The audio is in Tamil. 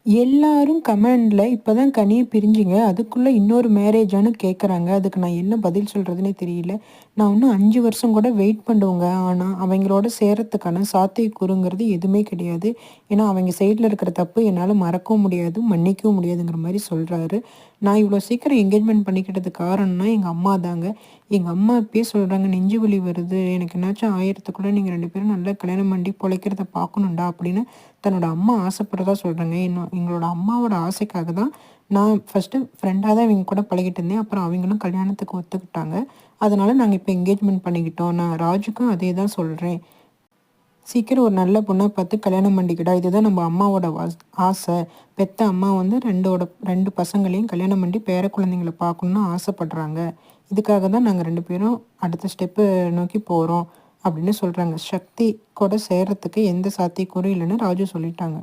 எல்லாரும் கமெண்ட்ல இப்பதான் கனிய பிரிஞ்சிங்க. அதுக்குள்ள இன்னொரு மேரேஜான்னு கேட்குறாங்க. அதுக்கு நான் என்ன பதில் சொல்றதுன்னே தெரியல. நான் இன்னும் 5 வருஷம் கூட வெயிட் பண்ணுவேங்க. ஆனா, அவங்களோட சேர்றதுக்கான சாத்தியக்கூறுங்கிறது எதுவுமே கிடையாது. ஏன்னா, அவங்க சைட்ல இருக்கிற தப்பு என்னால மறக்கவும் முடியாது, மன்னிக்கவும் முடியாதுங்கிற மாரி சொல்றாரு. நான் இவ்வளோ சீக்கிரம் என்கேஜ்மெண்ட் பண்ணிக்கிட்டதுக்கு காரணம்னா எங்க அம்மா தாங்க. எங்க அம்மா இப்பயே சொல்றாங்க, "நெஞ்சு வலி வருது. எனக்கு என்னாச்சும் ஆயிரத்துக்குள்ள நீங்க 2 பேரும் நல்லா கல்யாணம் பண்ணி பொழைக்கிறத பார்க்கணும்டா" அப்படின்னு தன்னோட அம்மா ஆசைப்படுறதா சொல்றாங்க. எங்களோட அம்மாவோட ஆசைக்காக தான் நான் ஃபர்ஸ்ட்டு ஃப்ரெண்டா தான் இவங்க கூட பழகிட்டு இருந்தேன். அப்புறம் அவங்களும் கல்யாணத்துக்கு ஒத்துக்கிட்டாங்க. அதனால நாங்க இப்ப என்கேஜ்மெண்ட் பண்ணிக்கிட்டோம். நான் ராஜுக்கும் அதே தான் சொல்றேன். சீக்கிரம் ஒரு நல்ல பொண்ணா பார்த்து கல்யாணம் பண்ணிக்கடா. இதுதான் நம்ம அம்மாவோட ஆசை. பெத்த அம்மா வந்து 2 பசங்களையும் கல்யாணம் பண்ணி பேர குழந்தைங்கள பார்க்கணும்னு ஆசைப்படுறாங்க. இதுக்காக தான் நாங்க 2 பேரும் அடுத்த ஸ்டெப்பு நோக்கி போறோம். அப்படின்னு சொல்றாங்க. சக்தி கூட சேர்றதுக்கு எந்த சாத்தியக்கூறும் இல்லைன்னு ராஜு சொல்லிட்டாங்க.